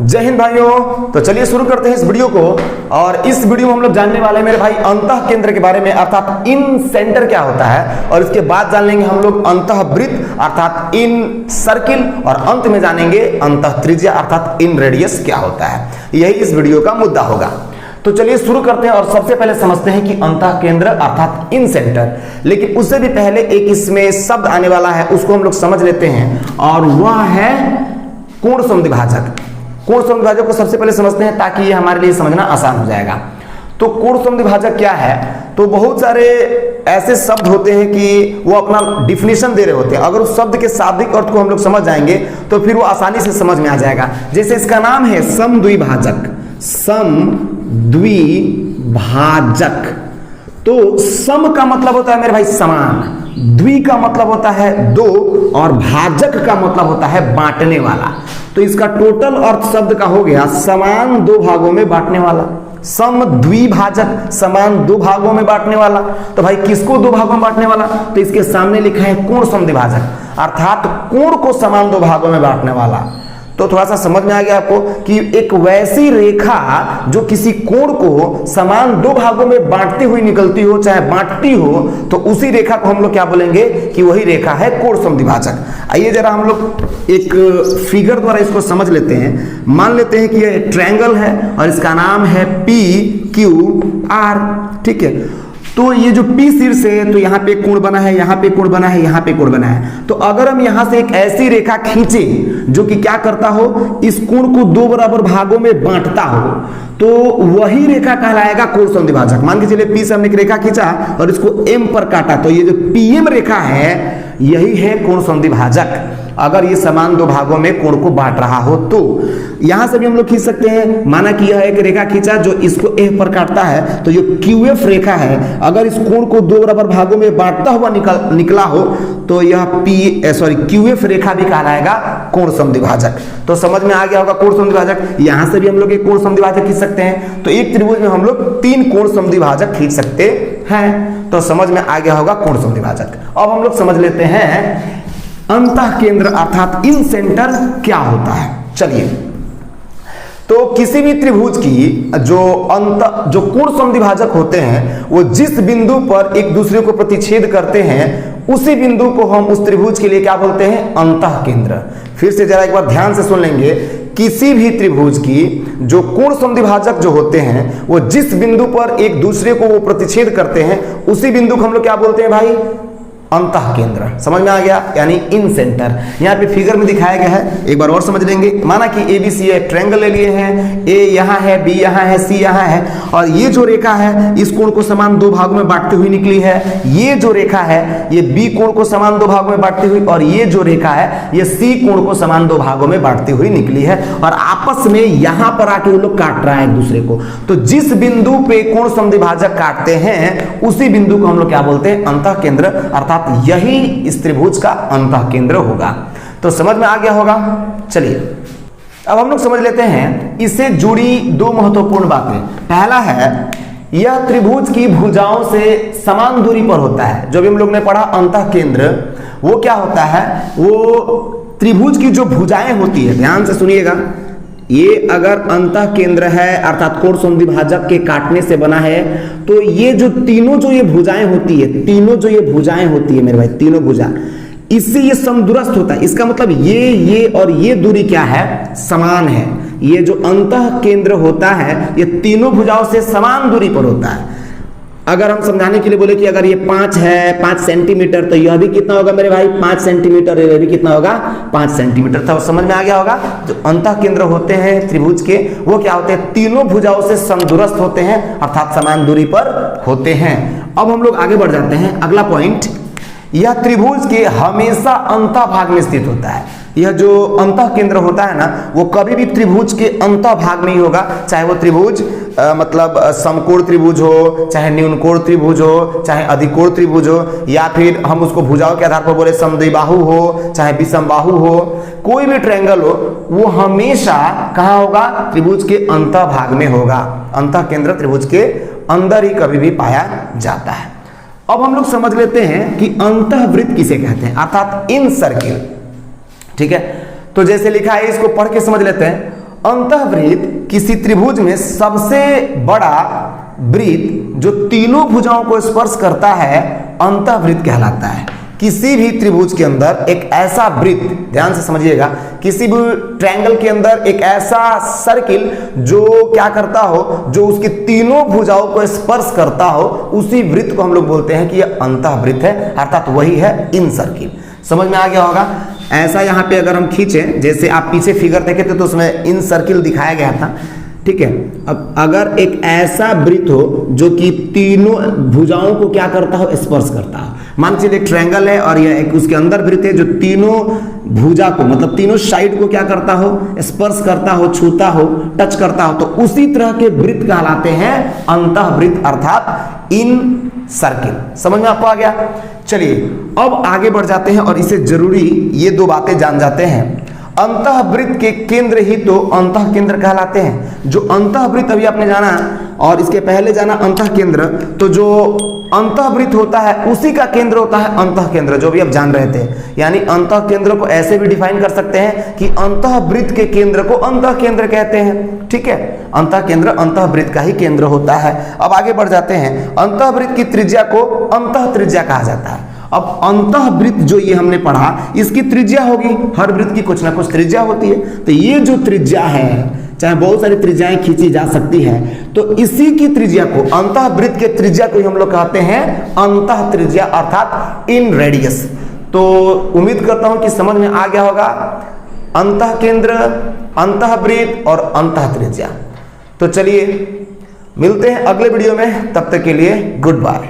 जय हिंद भाइयों। तो चलिए शुरू करते हैं इस वीडियो को। और इस वीडियो में हम लोग जानने वाले हैं मेरे भाई अंतः केंद्र के बारे में, अर्थात इन सेंटर क्या होता है, और इसके बाद जान लेंगे हम लोग अंतः वृत्त अर्थात इन सर्किल, और अंत में जानेंगे अंतः त्रिज्या अर्थात इन रेडियस क्या होता है। यही इस वीडियो का मुद्दा होगा। तो चलिए शुरू करते हैं और सबसे पहले समझते हैं कि अंतः केंद्र अर्थात इन सेंटर। लेकिन उससे भी पहले एक इसमें शब्द आने वाला है, उसको हम लोग समझ लेते हैं, और वह है कोण समद्विभाजक। कोण समद्विभाजक को सबसे पहले समझते हैं ताकि ये हमारे लिए समझना आसान हो जाएगा। तो कोण समद्विभाजक क्या है? तो बहुत सारे ऐसे शब्द होते हैं कि वो अपना डिफिनेशन दे रहे होते हैं। अगर उस शब्द के शाब्दिक अर्थ को हम लोग समझ जाएंगे तो फिर वो आसानी से समझ में आ जाएगा। जैसे इसका नाम है समद्विभाजक। समद्विभाजक, तो सम का मतलब होता है मेरे भाई समान, द्वि का मतलब होता है दो, और भाजक का मतलब होता है बांटने वाला। तो इसका टोटल अर्थ शब्द का हो गया समान दो भागों में बांटने वाला। सम द्विभाजक, समान दो भागों में बांटने वाला। तो भाई किसको दो भागों में बांटने वाला? तो इसके सामने लिखा है कोण समद्विभाजक, अर्थात कोण को समान दो भागों में बांटने वाला। तो थोड़ा सा समझ में आ गया आपको कि एक वैसी रेखा जो किसी कोण को समान दो भागों में बांटती हुई निकलती हो, चाहे बांटती हो, तो उसी रेखा को हम लोग क्या बोलेंगे कि वही रेखा है कोण समद्विभाजक। आइए जरा हम लोग एक फिगर द्वारा इसको समझ लेते हैं। मान लेते हैं कि ये ट्रायंगल है और इसका नाम है PQR, ठीक है। तो ये जो P शीर्ष है, तो यहाँ पे कोण बना है, यहाँ पे कोण बना है, यहाँ पे कोण बना है। तो अगर हम यहाँ से एक ऐसी रेखा खींचे जो कि क्या करता हो, इस कोण को दो बराबर भागों में बांटता हो, तो वही रेखा कहलाएगा कोण समद्विभाजक। मान के चलिए P से हमने एक रेखा खींचा और इसको M पर काटा, तो ये जो PM रेखा है यही है कोण समद्विभाजक। अगर ये समान दो भागों में कोण को बांट रहा हो तो यहां से भी हम लोग खींच सकते हैं। माना कि यह एक रेखा खींचा जो इसको A पर काटता है, तो ये QF रेखा है, अगर इस कोण को दो बराबर भागों में बांटता हुआ निकला हो तो यह QF रेखा भी कहलाएगा कोण समद्विभाजक। तो समझ में आ गया होगा कोण समद्विभाजक। यहां से भी हम लोग एक कोण समद्विभाजक खींच सकते हैं। तो एक त्रिभुज में हम लोग तीन कोण समद्विभाजक खींच सकते हैं। तो समझ में आ गया होगा कोण समद्विभाजक। अब हम लोग समझ लेते हैं अंतः केंद्र अर्थात इन सेंटर क्या होता है। चलिए, तो किसी भी त्रिभुज की जो कोण समद्विभाजक होते हैं वो जिस बिंदु पर एक दूसरे को प्रतिच्छेद करते हैं उसी बिंदु को हम उस त्रिभुज के लिए क्या बोलते हैं? अंतः केंद्र। फिर से जरा एक बार ध्यान से सुन लेंगे। किसी भी त्रिभुज की जो कोण समद्विभाजक जो होते हैं वो जिस बिंदु पर एक दूसरे को वो प्रतिच्छेद करते हैं उसी बिंदु को हम लोग क्या बोलते हैं भाई? अंतः केंद्र। समझ में आ गया, यानी इन सेंटर। यहाँ पे फिगर में दिखाया गया है, एक बार और समझ लेंगे। माना कि ABC है, ट्रायंगल ले लिए हैं, A यहाँ है, B यहाँ है, C यहाँ है, और ये जो रेखा है इस कोण को समान दो भागों में बांटती हुई निकली है। ये जो रेखा है ये B कोण को समान दो भागों में बांटती हुई, और ये जो रेखा है ये C कोण को समान दो भागों में बांटती हुई निकली है, और आपस में यहाँ पर आके वो लोग काट रहा है एक दूसरे को। तो जिस बिंदु पे कोण समद्विभाजक काटते हैं उसी बिंदु को हम लोग क्या बोलते हैं? अंतः केंद्र, अर्थात यही इस त्रिभुज का अंतः केंद्र होगा। तो समझ में आ गया होगा। चलिए अब हम लोग समझ लेते हैं इससे जुड़ी दो महत्वपूर्ण बातें। पहला है यह त्रिभुज की भुजाओं से समान दूरी पर होता है। जो भी हम लोग ने पढ़ा अंतः केंद्र, वो क्या होता है? वो त्रिभुज की जो भुजाएं होती है, ध्यान से सुनिएगा, ये अगर अंतः केंद्र है अर्थात कोण समद्विभाजक के काटने से बना है, तो ये जो तीनों जो ये भुजाएं होती है, तीनों जो ये भुजाएं होती है मेरे भाई, तीनों भुजा, इससे ये समदूरस्थ होता है। इसका मतलब ये और ये दूरी क्या है? समान है। ये जो अंतः केंद्र होता है ये तीनों भुजाओं से समान दूरी पर होता है। अगर हम समझाने के लिए बोले कि अगर ये 5 है, 5 सेंटीमीटर, तो यह भी कितना होगा मेरे भाई? 5 सेंटीमीटर। यह भी कितना होगा? 5 सेंटीमीटर। तो समझ में आ गया होगा। जो अंतः केंद्र होते हैं त्रिभुज के वो क्या होते हैं? तीनों भुजाओं से समदूरस्थ होते हैं, अर्थात समान दूरी पर होते हैं। अब हम लोग आगे बढ़ जाते हैं। अगला पॉइंट, यह त्रिभुज के हमेशा अंतः भाग में स्थित होता है। यह जो अंतः केंद्र होता है ना, वो कभी भी त्रिभुज के अंतः भाग में ही होगा। चाहे वो त्रिभुज मतलब समकोण त्रिभुज हो, चाहे न्यूनकोण त्रिभुज हो, चाहे अधिकोण त्रिभुज हो, या फिर हम उसको भुजाओं के आधार पर बोले समद्विबाहु हो, चाहे विषमबाहु हो, कोई भी ट्रायंगल हो, वो हमेशा कहाँ होगा? त्रिभुज के अंतः भाग में होगा। अंतः केंद्र त्रिभुज के अंदर ही कभी भी पाया जाता है। अब हम लोग समझ लेते हैं कि अंतःवृत्त किसे कहते हैं, अर्थात इन सर्किल। ठीक है, तो जैसे लिखा है इसको पढ़ के समझ लेते हैं। अंतःवृत्त किसी त्रिभुज में सबसे बड़ा वृत्त जो तीनों भुजाओं को स्पर्श करता है अंतःवृत्त कहलाता है। किसी भी त्रिभुज के अंदर एक ऐसा वृत्त, ध्यान से समझिएगा, किसी भी ट्रायंगल के अंदर एक ऐसा सर्किल जो क्या करता हो, जो उसकी तीनों भुजाओं को स्पर्श करता हो, उसी वृत्त को हम लोग बोलते हैं कि यह अंतःवृत्त है, अर्थात वही है इन सर्किल। समझ में आ गया होगा। ऐसा यहाँ पे अगर हम खींचें, जैसे आप पीछे फिगर देखे थे तो उसमें इन सर्किल दिखाया गया था, ठीक है। अब अगर एक ऐसा वृत्त हो जो कि तीनों भुजाओं को क्या करता हो, स्पर्श करता हो, मान लीजिए एक ट्रायंगल है और यह एक उसके अंदर वृत्त है जो तीनों भुजा को, मतलब तीनों साइड को क्या करता हो, स्पर्श करता हो, छूता हो, टच करता हो, तो उसी तरह के वृत्त कहलाते हैं अंतःवृत्त, अर्थात इन सर्किल। समझ में आपको आ गया। चलिए अब आगे बढ़ जाते हैं और इसे जरूरी ये दो बातें जान जाते हैं। अंतःवृत्त के केंद्र ही तो अंतः केंद्र कहलाते हैं। जो अंतःवृत्त अभी आपने जाना और इसके पहले जाना अंतः केंद्र, तो जो अंतःवृत्त होता है उसी का केंद्र होता है अंतः केंद्र, जो भी आप जान रहे थे। यानी अंतः केंद्र को ऐसे भी डिफाइन कर सकते हैं कि अंतःवृत्त के केंद्र को अंतः केंद्र कहते हैं, ठीक है। अंतः केंद्र अंतःवृत्त का ही केंद्र होता है। अब आगे बढ़ जाते हैं। अंतःवृत्त की त्रिज्या को अंतः त्रिज्या कहा जाता है। अब अंतःवृत्त जो ये हमने पढ़ा, इसकी त्रिज्या होगी, हर वृत्त की कुछ ना कुछ त्रिज्या होती है। तो ये जो त्रिज्या है, चाहे बहुत सारी त्रिज्याएं खींची जा सकती है, तो इसी की त्रिज्या को, अंतःवृत्त के त्रिज्या को हम लोग कहते हैं अंतः त्रिज्या, अर्थात इन रेडियस। तो उम्मीद करता हूं कि समझ में आ गया होगा अंतः केंद्र, अंतःवृत्त और अंतः त्रिज्या। तो चलिए मिलते हैं अगले वीडियो में, तब तक के लिए गुड बाय।